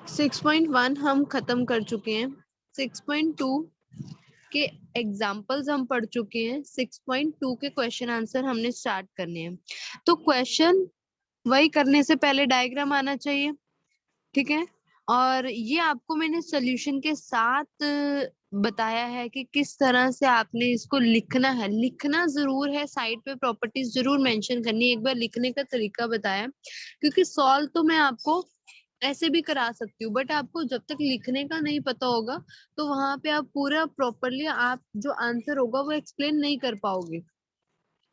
6.1 हम खत्म कर चुके हैं। 6.2 के एग्जाम्पल्स हम पढ़ चुके हैं। 6.2 के क्वेश्चन आंसर हमने स्टार्ट करने हैं। तो क्वेश्चन वही करने से पहले डायग्राम आना चाहिए, ठीक है। और ये आपको मैंने सोल्यूशन के साथ बताया है कि किस तरह से आपने इसको लिखना है। लिखना जरूर है, साइड पे प्रॉपर्टीज जरूर मेंशन करनी है। एक बार लिखने का तरीका बताया, क्योंकि सॉल्व तो मैं आपको ऐसे भी करा सकती हूँ, बट आपको जब तक लिखने का नहीं पता होगा तो वहां पे आप पूरा प्रॉपरली आप जो आंसर होगा वो एक्सप्लेन नहीं कर पाओगे।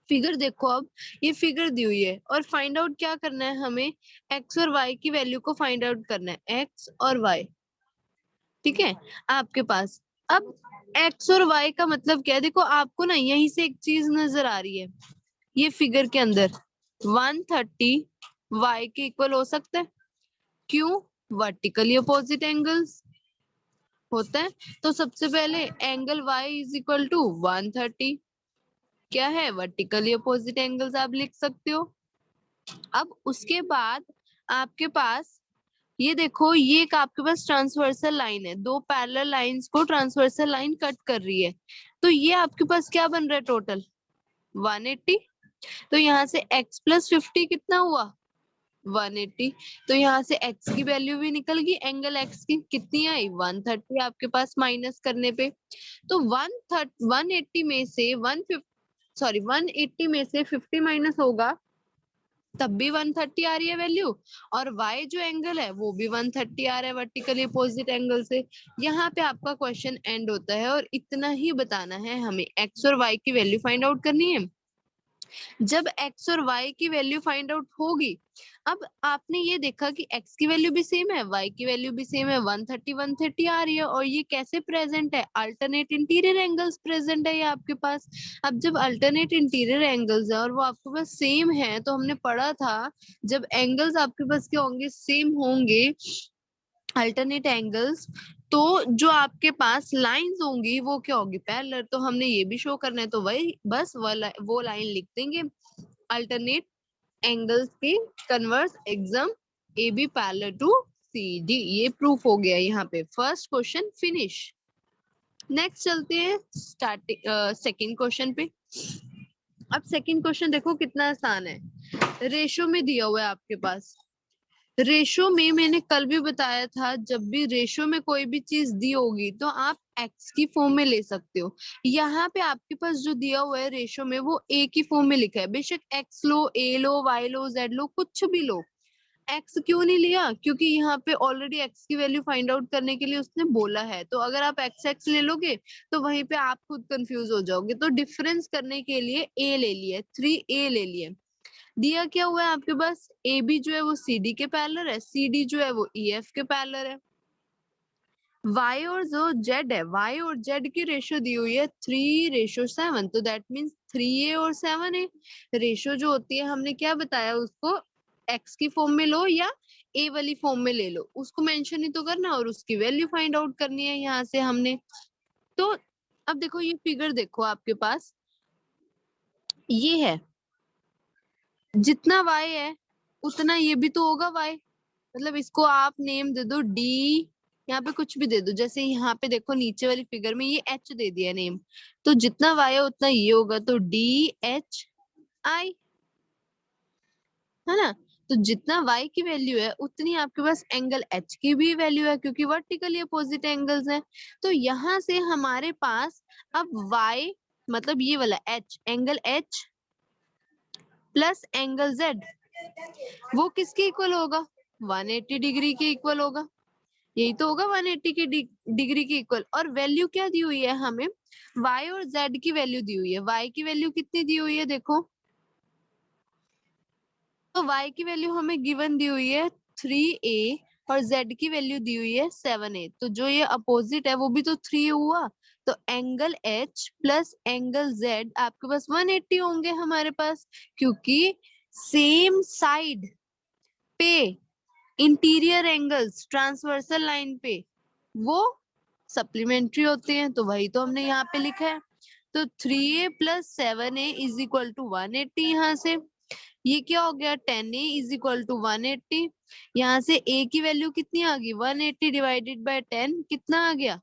फिगर देखो, अब ये फिगर दी हुई है और फाइंड आउट क्या करना है हमें, एक्स और वाई की वैल्यू को फाइंड आउट करना है, एक्स और वाई, ठीक है आपके पास। अब एक्स और वाई का मतलब क्या है, देखो आपको ना यहीं से एक चीज नजर आ रही है, ये फिगर के अंदर 130 वाई के इक्वल हो सकता है। क्यों? वर्टिकली अपोजिट एंगल्स होता है। तो सबसे पहले angle y is equal to 130 क्या है, वर्टिकली अपोजिट एंगल्स आप लिख सकते हो। अब उसके बाद आपके पास ये देखो, ये एक आपके पास ट्रांसवर्सल लाइन है, दो पैरेलल लाइंस को ट्रांसवर्सल लाइन कट कर रही है। तो ये आपके पास क्या बन रहा है टोटल, 180। तो यहाँ से x प्लस 50 कितना हुआ, 180। तो यहाँ से x की वैल्यू भी निकल गई, एंगल x की कितनी आई, 130 आपके पास माइनस करने पे। तो 180 में से 180 में से 50 माइनस होगा तब भी 130 आ रही है वैल्यू, और y जो एंगल है वो भी 130 आ रहा है वर्टिकली अपोजिट एंगल से। यहाँ पे आपका क्वेश्चन एंड होता है और इतना ही बताना है हमें, x और y की वैल्यू फाइंड आउट करनी है। जब x और y की वैल्यू फाइंड आउट होगी, अब आपने ये देखा कि x की वैल्यू भी सेम है, y की वैल्यू भी सेम है, 130 आ रही है, और ये कैसे प्रेजेंट है, अल्टरनेट इंटीरियर एंगल्स प्रेजेंट है ये आपके पास। अब जब अल्टरनेट इंटीरियर एंगल्स है और वो आपके पास सेम है, तो हमने पढ़ा था जब एंगल्स आपके पास क्या होंगे, सेम होंगे, अल्टरनेट एंगल्स, तो जो आपके पास लाइंस होंगी वो क्या होगी, पैरेलल। तो हमने ये भी शो करना है, तो वही बस वो लाइन लिख देंगे, अल्टरनेट एंगल्स की converse exam A B parallel to C D. ये प्रूफ हो गया यहाँ पे, फर्स्ट क्वेश्चन फिनिश। नेक्स्ट चलते हैं स्टार्टिंग सेकंड क्वेश्चन पे। अब सेकंड क्वेश्चन देखो कितना आसान है, रेशो में दिया हुआ है आपके पास। रेशो में मैंने कल भी बताया था, जब भी रेशो में कोई भी चीज दी होगी तो आप एक्स की फॉर्म में ले सकते हो। यहाँ पे आपके पास जो दिया हुआ है रेशो में वो ए की फॉर्म में लिखा है, बेशक एक्स लो, ए लो, वाई लो, जेड लो, कुछ भी लो। एक्स क्यों नहीं लिया, क्योंकि यहाँ पे ऑलरेडी एक्स की वैल्यू फाइंड आउट करने के लिए उसने बोला है। तो अगर आप एक्स एक्स ले लोगे तो वहीं पे आप खुद कंफ्यूज हो जाओगे। तो डिफरेंस करने के लिए ए ले लिए, 3a ले लिए। दिया क्या हुआ है आपके पास, ए बी जो है वो सी डी के पैरेलल है, सी डी जो है वो ई एफ के पैरेलल है। y और जो z है, y और z की रेशो दी हुई है 3:7, तो दैट मीन्स 3a और 7a। रेशो जो होती है हमने क्या बताया उसको, x की फॉर्म में लो या a वाली फॉर्म में ले लो, उसको मेंशन ही तो करना और उसकी वैल्यू फाइंड आउट करनी है यहाँ से हमने। तो अब देखो ये फिगर देखो आपके पास, ये है, जितना y है उतना ये भी तो होगा y। मतलब इसको आप नेम दे दो डी, यहाँ पे कुछ भी दे दो, जैसे यहाँ पे देखो नीचे वाली फिगर में ये एच दे दिया नेम, तो जितना वाई है उतना ये होगा, तो डी एच आई, है ना। तो जितना y की वैल्यू है उतनी आपके पास एंगल h की भी वैल्यू है, क्योंकि वर्टिकली अपोजिट एंगल्स हैं। तो यहाँ से हमारे पास अब y मतलब ये वाला h, angle h plus angle z, वो किसके इक्वल होगा, 180 डिग्री के इक्वल होगा। यही तो होगा 180 की डिग्री की इक्वल। और वैल्यू क्या दी हुई है हमें, y और z की वैल्यू दी हुई है। y की वैल्यू कितनी दी हुई है देखो, तो y की वैल्यू हमें गिवन दी हुई है 3a और z की वैल्यू दी हुई है 7a। तो जो ये अपोजिट है वो भी तो 3 हुआ, तो angle h plus angle z आपके पास 180 होंगे हमारे पास, क्योंकि सेम साइड पे इंटीरियर एंगल्स ट्रांसवर्सल लाइन पे वो सप्लीमेंट्री होते हैं, तो वही तो हमने यहाँ पे लिखा है। तो 3a plus 7a is equal to 180 यहाँ से। ये क्या हो गया 10a इज इक्वल टू 180। यहाँ से a की वैल्यू कितनी आ गई 180 डिवाइडेड बाय 10 कितना आ गया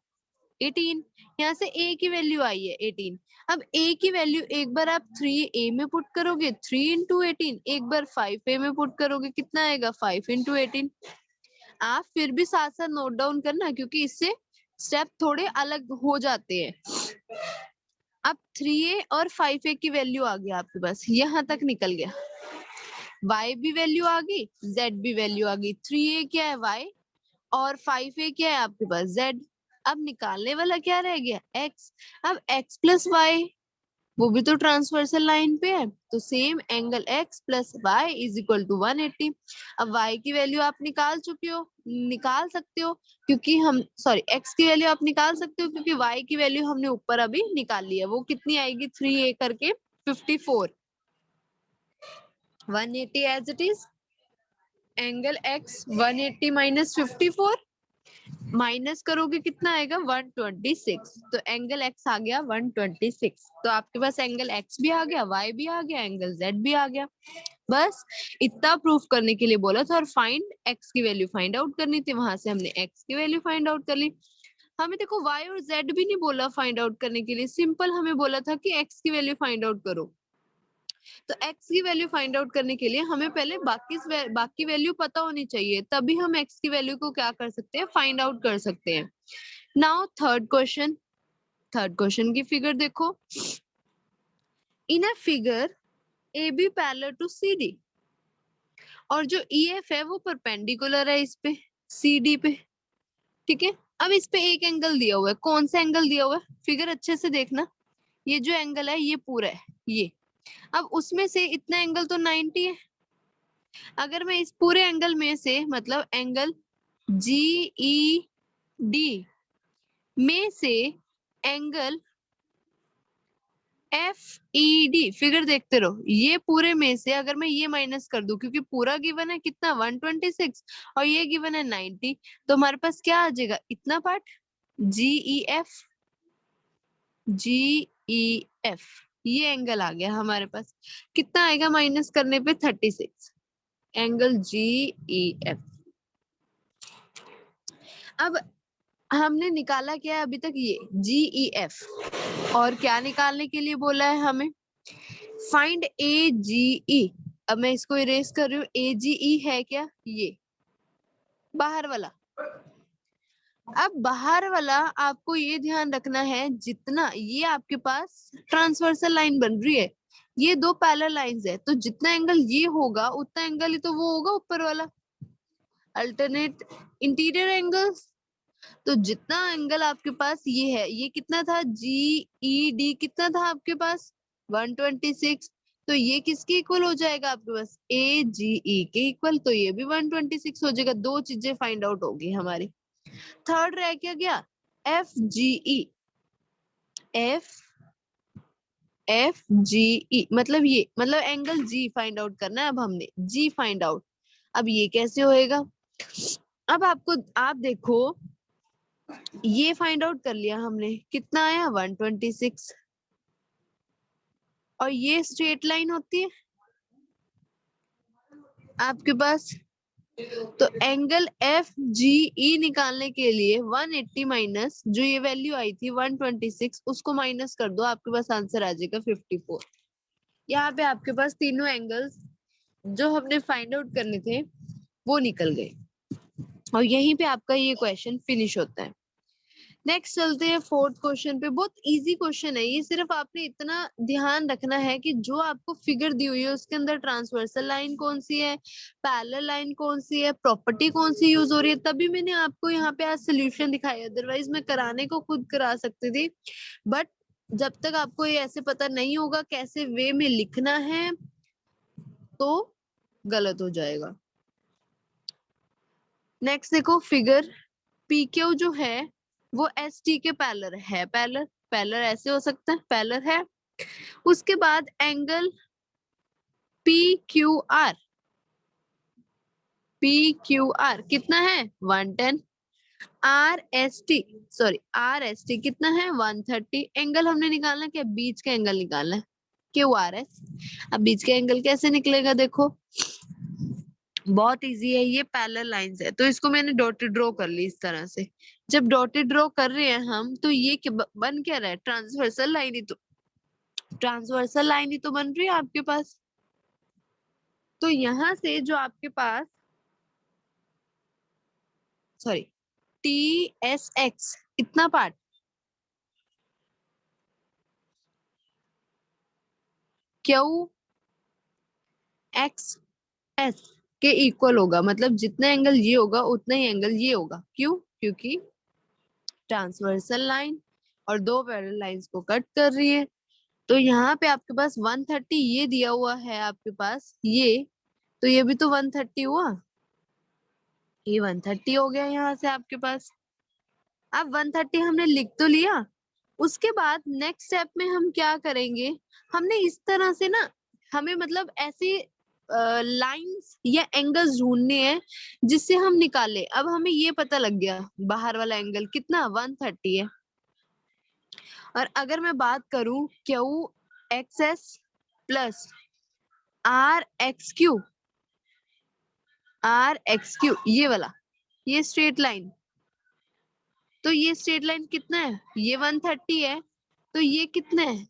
18। यहाँ से a की वैल्यू आई है 18। अब a की वैल्यू एक बार आप 3a में पुट करोगे 3 इंटू 18, एक बार 5a में पुट करोगे कितना आएगा 5 इंटू 18। आप फिर भी साथ साथ नोट डाउन करना क्योंकि इससे स्टेप थोड़े अलग हो जाते हैं। अब 3a और 5a की वैल्यू आ गया आपके पास, यहाँ तक निकल गया। y भी वैल्यू आ गई, z भी वैल्यू आ गई। 3a क्या है y और 5a क्या है आपके पास z। अब निकालने वाला क्या रह गया x। अब x प्लस वाई वो भी तो ट्रांसवर्सल लाइन पे है, तो same angle x plus y is equal to 180। अब y की वैल्यू आप निकाल सकते हो क्योंकि हम सॉरी x की वैल्यू आप निकाल सकते हो क्योंकि y की वैल्यू हमने ऊपर अभी निकाल ली है। वो कितनी आएगी 3a करके 54। 180 as it is, angle x 180 minus 54, minus करोगे कितना आएगा 126। तो एंगल x आ गया 126। तो आपके पास एंगल x भी आ गया, y भी आ गया, एंगल z भी आ गया। बस इतना प्रूफ करने के लिए बोला था। और फाइंड x की वैल्यू फाइंड आउट करनी थी, वहां से हमने x की वैल्यू फाइंड आउट कर ली। हमें देखो y और z भी नहीं बोला फाइंड आउट करने के लिए, सिंपल हमें बोला था कि x की वैल्यू फाइंड आउट करो। तो x की वैल्यू फाइंड आउट करने के लिए हमें पहले बाकी वैल्यू पता होनी चाहिए, तभी हम x की वैल्यू को क्या कर सकते हैं फाइंड आउट कर सकते हैं। नाउ थर्ड क्वेश्चन की फिगर देखो। In a figure A B parallel to C D, और जो ई एफ है वो परपेंडिकुलर है इस पे सी डी पे, ठीक है। अब इस पे एक एंगल दिया हुआ है, कौन सा एंगल दिया हुआ है फिगर अच्छे से देखना। ये जो एंगल है ये पूरा है ये। अब उसमें से इतना एंगल तो 90 है। अगर मैं इस पूरे एंगल में से मतलब एंगल जी ई डी में से angle F E D, figure देखते रहो, ये पूरे में से अगर मैं ये माइनस कर दूं क्योंकि पूरा गिवन है कितना 126 और ये गिवन है 90, तो हमारे पास क्या आ जाएगा इतना पार्ट जी ई एफ। ये एंगल आ गया हमारे पास, कितना आएगा माइनस करने पे 36, एंगल जी ई एफ। अब हमने निकाला क्या है अभी तक ये जी ई एफ, और क्या निकालने के लिए बोला है हमें फाइंड ए जी ई। अब मैं इसको इरेज कर रही हूँ, ए जी ई है क्या ये बाहर वाला। अब बाहर वाला आपको ये ध्यान रखना है, जितना ये आपके पास ट्रांसवर्सल लाइन बन रही है, ये दो पैरेलल लाइंस है, तो जितना एंगल ये होगा उतना एंगल ही तो वो होगा ऊपर वाला, अल्टरनेट इंटीरियर एंगल्स। तो जितना एंगल आपके पास ये है, ये कितना था जी ई डी कितना था आपके पास 126, तो ये किसके इक्वल हो जाएगा आपके पास ए जी ई के इक्वल, तो ये भी 126 हो जाएगा। दो चीजें फाइंड आउट होगी हमारी। थर्ड रह क्या गया एफ जी ई, एफ एफ जी ई मतलब ये मतलब एंगल जी फाइंड आउट करना है। अब हमने जी फाइंड आउट, अब ये कैसे होएगा। अब आप देखो ये फाइंड आउट कर लिया हमने, कितना आया 126, और ये स्ट्रेट लाइन होती है आपके पास। तो एंगल एफ जी ई निकालने के लिए 180 माइनस जो ये वैल्यू आई थी 126 उसको माइनस कर दो, आपके पास आंसर आ जाएगा 54। यहाँ पे आपके पास तीनों एंगल्स जो हमने फाइंड आउट करने थे वो निकल गए, और यहीं पे आपका ये क्वेश्चन फिनिश होता है। नेक्स्ट चलते हैं फोर्थ क्वेश्चन पे। बहुत इजी क्वेश्चन है ये, सिर्फ आपने इतना ध्यान रखना है कि जो आपको फिगर दी हुई है उसके अंदर ट्रांसवर्सल लाइन कौन सी है, पैरेलल लाइन कौन सी है, प्रॉपर्टी कौन सी यूज हो रही है, तभी मैंने आपको यहाँ पे आज सोल्यूशन दिखाया। अदरवाइज मैं कराने को खुद करा सकती थी, बट जब तक आपको ये ऐसे पता नहीं होगा कैसे वे में लिखना है तो गलत हो जाएगा। नेक्स्ट देखो फिगर पी क्यू जो है वो एस टी के पैरेलल है, पैरेलल ऐसे हो सकता है, पैरेलल है। उसके बाद angle P Q are, P Q are कितना है 110, आर एस टी कितना है 130। एंगल हमने निकालना क्या बीच का एंगल निकालना है, QRS। अब बीच का एंगल कैसे निकलेगा, देखो बहुत इजी है, ये पैरेलल लाइंस है तो इसको मैंने डॉटेड ड्रॉ कर ली इस तरह से। जब डॉटेड ड्रॉ कर रहे हैं हम तो ये बन क्या रहा है, ट्रांसवर्सल लाइन ही तो, ट्रांसवर्सल लाइन ही तो बन रही है आपके पास। तो यहां से जो आपके पास, सॉरी, TSX इतना पार्ट QXS के इक्वल होगा, मतलब जितना एंगल ये होगा उतना ही एंगल ये होगा। क्यों? क्योंकि ट्रांसवर्सल लाइन और दो पैरेलल लाइंस को कट कर रही है। तो यहाँ पे आपके पास 130 ये दिया हुआ है आपके पास, ये तो ये भी तो 130 हुआ, ये 130 हो गया यहाँ से आपके पास। अब 130 हमने लिख तो लिया, उसके बाद नेक्स्ट स्टेप में हम क्या करेंगे, हमने इस तरह से ना, हमें मतलब ऐसे लाइंस या एंगल्स ढूंढने हैं जिससे हम निकाले। अब हमें ये पता लग गया बाहर वाला एंगल कितना 130 है। और अगर मैं बात करूं QXS प्लस RXQ, RXQ ये वाला, ये स्ट्रेट लाइन, तो ये स्ट्रेट लाइन कितना है, ये 130 है, तो ये कितना है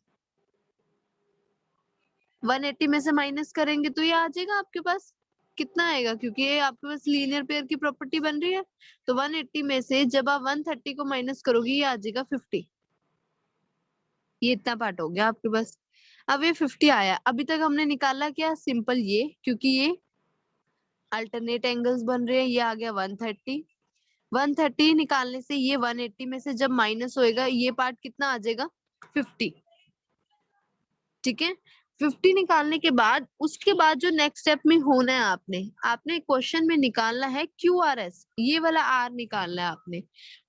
180 में से माइनस करेंगे तो ये आ जाएगा आपके पास, कितना आएगा, क्योंकि ये आपके पास लीनियर पेयर की प्रॉपर्टी बन रही है। तो 180 में से जब आप 130 को माइनस करोगे ये आ जाएगा 50। ये इतना पार्ट हो गया आपके पास। अब ये 50 आया, अभी तक हमने निकाला क्या, सिंपल ये, क्योंकि ये अल्टरनेट एंगल्स बन रहे हैं, ये आ गया 130। 130 निकालने से ये 180 में से जब माइनस होएगा ये पार्ट कितना आ जाएगा 50। ठीक है, 50 निकालने के बाद उसके बाद जो नेक्स्ट स्टेप में होना है, आपने आपने क्वेश्चन में निकालना है QRS, ये वाला R निकालना है आपने।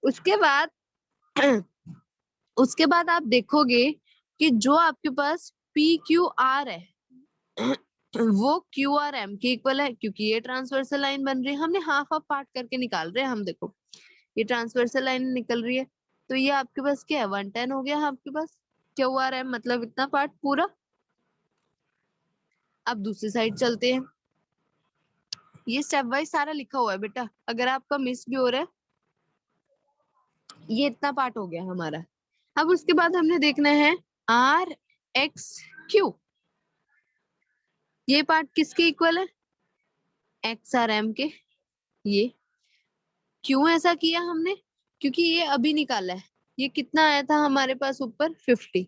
उसके बाद उसके बाद आप देखोगे कि जो आपके पास PQR है वो QRM के इक्वल है, क्योंकि ये ट्रांसवर्सल लाइन बन रही है, हमने हाफ हाफ पार्ट करके निकाल रहे हैं हम। देखो ये ट्रांसवर्सल लाइन निकल रही है, तो ये आपके पास क्या है 110 हो गया आपके पास QRM, मतलब इतना पार्ट पूरा। अब दूसरी साइड चलते हैं, ये स्टेप वाइज सारा लिखा हुआ है बेटा, अगर आपका मिस भी हो रहा है। ये इतना पार्ट हो गया हमारा। अब उसके बाद हमने देखना है RXQ, ये पार्ट किसके इक्वल है, XRM के। ये क्यों ऐसा किया हमने, क्योंकि ये अभी निकाला है, ये कितना आया था हमारे पास ऊपर 50,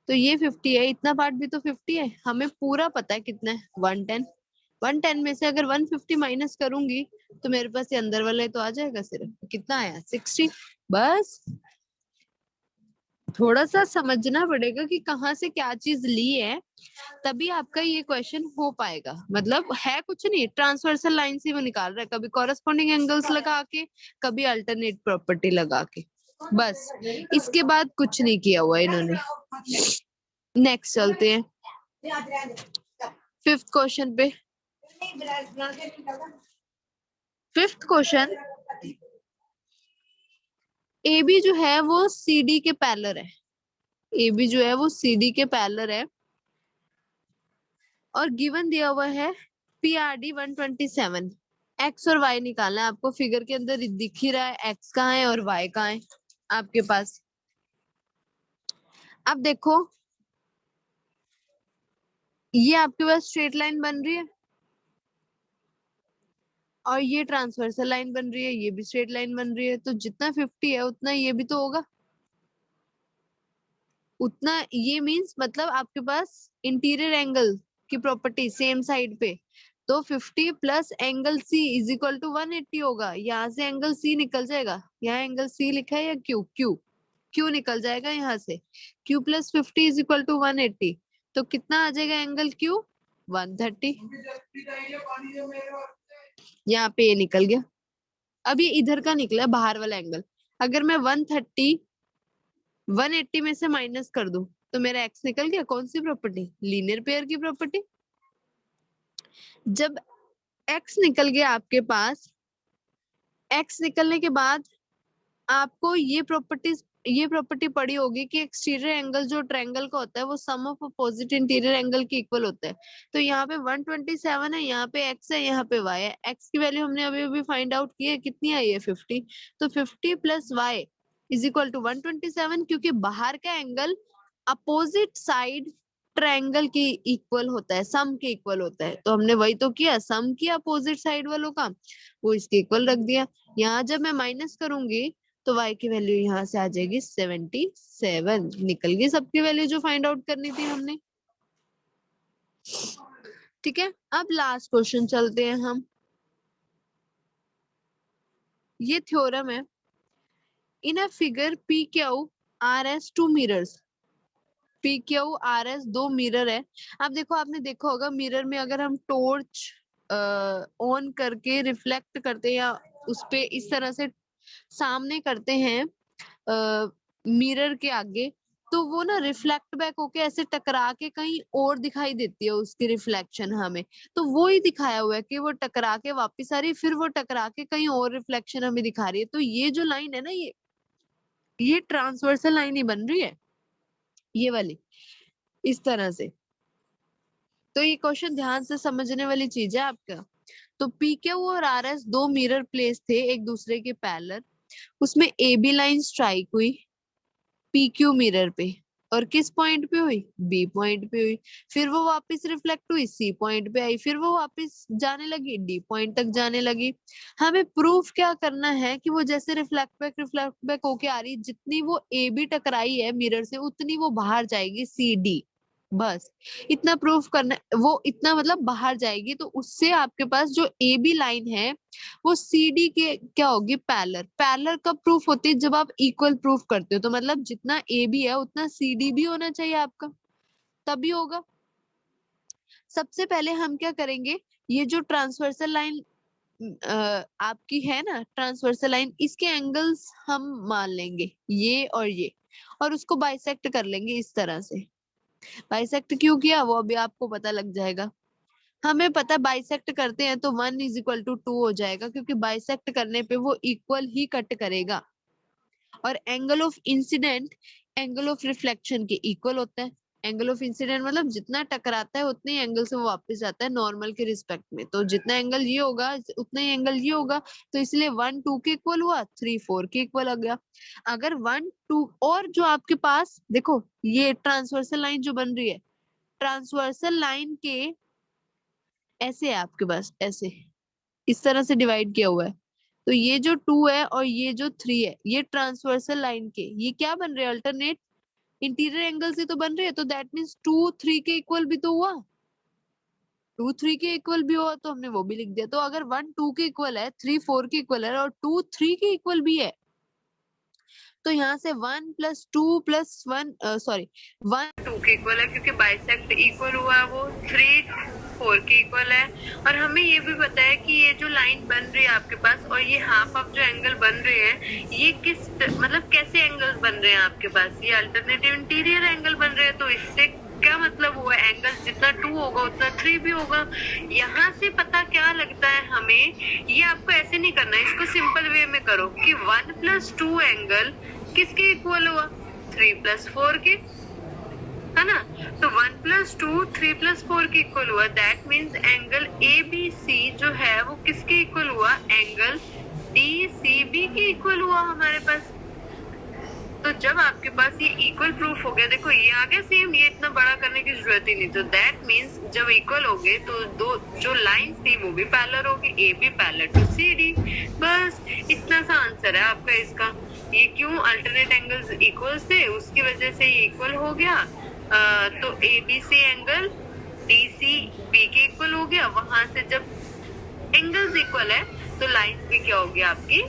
तो ये 50 है, इतना पार्ट भी तो 50 है, हमें पूरा पता है कितना है 110। 110 में से अगर 150 माइनस करूंगी तो मेरे पास ये अंदर वाला तो आ जाएगा, सिर्फ कितना आया 60। बस थोड़ा सा समझना पड़ेगा कि कहाँ से क्या चीज ली है, तभी आपका ये क्वेश्चन हो पाएगा। मतलब है कुछ नहीं, ट्रांसवर्सल लाइन से वो निकाल रहा है, कभी कॉरेस्पॉन्डिंग एंगल्स लगा के, कभी अल्टरनेट प्रॉपर्टी लगा के, बस इसके बाद कुछ नहीं किया हुआ इन्होंने। नेक्स्ट चलते हैं फिफ्थ क्वेश्चन पे। फिफ्थ क्वेश्चन, ए बी जो है वो सी डी के पैरेलल है, ए बी जो है वो सी डी के पैरेलल है, और गिवन दिया हुआ है PRD 127। एक्स और वाई निकालना है आपको, फिगर के अंदर दिख ही रहा है एक्स कहाँ है और वाई कहाँ है आपके पास। अब देखो ये आपके पास स्ट्रेट लाइन बन रही है, और ये ट्रांसवर्सल लाइन बन रही है, ये भी स्ट्रेट लाइन बन रही है, तो जितना 50 है उतना ये भी तो होगा, उतना ये मींस मतलब आपके पास इंटीरियर एंगल की प्रॉपर्टी सेम साइड पे, तो 50 plus angle C is equal to 180 होगा। यहाँ से एंगल C निकल जाएगा, यहाँ एंगल C लिखा है या Q निकल जाएगा यहाँ से, Q plus 50 is equal to 180, तो कितना आ जाएगा एंगल Q 130। यहाँ पे ये निकल गया। अब ये इधर का निकला बाहर वाला एंगल, अगर मैं 130 180 में से माइनस कर दूं तो मेरा एक्स निकल गया, कौन सी प्रॉपर्टी, लीनियर पेयर की प्रॉपर्टी। जब एक्स निकल गया आपके पास, एक्स निकलने के बाद आपको ये प्रॉपर्टीज ये प्रॉपर्टी पड़ी होगी कि एक्सटीरियर एंगल जो ट्रायंगल का होता है वो सम ऑफ अपोजिट इंटीरियर एंगल के इक्वल होता है। तो यहाँ पे 127 है, यहाँ पे x है, यहाँ पे y है। x की वैल्यू हमने अभी अभी फाइंड आउट की है, कितनी आई है 50। तो 50 plus y is equal to 127, क्योंकि बाहर का एंगल अपोजिट साइड ट्रायंगल के इक्वल होता है, सम के इक्वल होता है। तो हमने वही तो किया, सम किया अपोजिट साइड वालों का, वो इसके इक्वल रख दिया। यहाँ जब मैं माइनस करूंगी तो y की वैल्यू यहाँ से आ जाएगी 77, निकल गई सबकी वैल्यू जो फाइंड आउट करनी थी हमने। ठीक है, अब लास्ट क्वेश्चन चलते हैं हम। ये थ्योरम है, in a figure P Q R S two mirrors, P Q R S दो मिरर है। अब देखो, आपने देखा होगा मिरर में अगर हम टॉर्च ऑन करके रिफ्लेक्ट करते हैं या उस पे इस तरह से सामने करते हैं मिरर के आगे, तो वो ना रिफ्लेक्ट बैक होके ऐसे टकरा के कहीं और दिखाई देती है उसकी रिफ्लेक्शन हमें। तो वो ही दिखाया हुआ है कि वो टकरा के वापस आ रही है, फिर वो टकरा के कहीं और रिफ्लेक्शन हमें दिखा रही है। तो ये जो लाइन है ना, ये ट्रांसवर्सल लाइन ही बन रही है, ये वाली, इस तरह से। तो ये क्वेश्चन ध्यान से समझने वाली चीज है आपका। तो पी क्यू और आर एस दो मिरर प्लेस थे एक दूसरे के पैरेलल, उसमें ए बी लाइन स्ट्राइक हुई पी क्यू मिरर पे, और किस पॉइंट पे हुई, बी पॉइंट पे हुई। फिर वो वापस रिफ्लेक्ट हुई सी पॉइंट पे आई, फिर वो वापस जाने लगी डी पॉइंट तक जाने लगी। हमें प्रूफ क्या करना है कि वो जैसे रिफ्लेक्ट बैक होके आ रही, जितनी वो ए बी टकराई है मिरर से उतनी वो बाहर जाएगी सी डी, बस इतना प्रूफ करना है। वो इतना मतलब बाहर जाएगी, तो उससे आपके पास जो ए बी लाइन है वो सी डी के क्या होगी, पैरेलल। पैरेलल कब प्रूफ होती है, जब आप इक्वल प्रूफ करते हो। तो मतलब जितना ए बी है उतना सी डी भी होना चाहिए आपका, तभी होगा। सबसे पहले हम क्या करेंगे, ये जो ट्रांसवर्सल लाइन आपकी है ना, ट्रांसवर्सल लाइन, इसके एंगल्स हम मान लेंगे ये और उसको बाइसेक्ट कर लेंगे इस तरह से। बाइसेक्ट क्यों किया वो अभी आपको पता लग जाएगा। हमें पता बाइसेक्ट करते हैं तो 1 = 2 हो जाएगा, क्योंकि बाइसेक्ट करने पे वो इक्वल ही कट करेगा। और angle of incident angle of reflection के इक्वल होता है। एंगल ऑफ इंसिडेंट मतलब जितना टकराता है उतने एंगल से वो वापस जाता है नॉर्मल के रिस्पेक्ट में। तो जितना एंगल ये होगा उतना ही एंगल ये होगा, तो इसलिए 1 2 के इक्वल हुआ, 3 4 के इक्वल आ गया। अगर 1 2 और जो आपके पास देखो, ये ट्रांसवर्सल लाइन जो बन रही है, ट्रांसवर्सल लाइन के ऐसे है आपके पास, ऐसे इस तरह से डिवाइड किया हुआ है। तो ये जो 2 है और ये जो 3 है, ये ट्रांसवर्सल लाइन के ये क्या बन रहे हैं, अल्टरनेट इंटीरियर एंगल से तो बन रहे हैं। तो दैट मीन्स 2 3 के इक्वल भी तो हुआ, 2 3 के इक्वल भी हुआ, तो हमने वो भी लिख दिया। तो अगर 1 2 के इक्वल है, 3 4 के इक्वल है और 2 3 के इक्वल भी है, तो यहाँ से 1 + 2 + 1 सॉरी 1 2 के इक्वल है, क्योंकि बाइसेक्ट इक्वल हुआ, वो 3 4 के इक्वल है। और हमें ये भी पता है कि ये जो लाइन बन रही है आपके पास और ये हाफ ऑफ जो एंगल बन रहे हैं, ये किस मतलब कैसे एंगल्स बन रहे हैं आपके पास, ये अल्टरनेटिव इंटीरियर एंगल बन रहे हैं। तो इससे क्या मतलब हुआ, एंगल जितना 2 होगा उतना 3 भी होगा। यहाँ से पता क्या लगता है हमें, ये आपको ऐसे नहीं करना है, इसको सिंपल वे में करो कि 1 + 2 एंगल किसके इक्वल हुआ, 3 + 4 के, है ना। तो 1 + 2 3 + 4 के इक्वल हुआ। That means angle A B C जो है वो किसके इक्वल हुआ, एंगल डी सी बी के इक्वल हुआ हमारे पास। तो जब आपके पास ये इक्वल प्रूफ हो गया, देखो ये आ गया सेम, ये इतना बड़ा करने की जरूरत ही नहीं। तो दैट मीन्स जब इक्वल हो गए तो दो जो लाइन थी वो भी पैरेलल होगी, A B parallel to C D. बस इतना सा आंसर है आपका इसका। ये क्यों, अल्टरनेट एंगल्स इक्वल थे, उसकी वजह से ये इक्वल हो गया। तो A B C angle D C B के इक्वल हो गया। वहां से जब एंगल्स इक्वल है तो लाइन भी क्या होगी आपकी,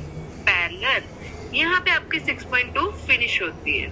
पैरेलल। यहाँ पे आपकी 6.2 फिनिश होती है।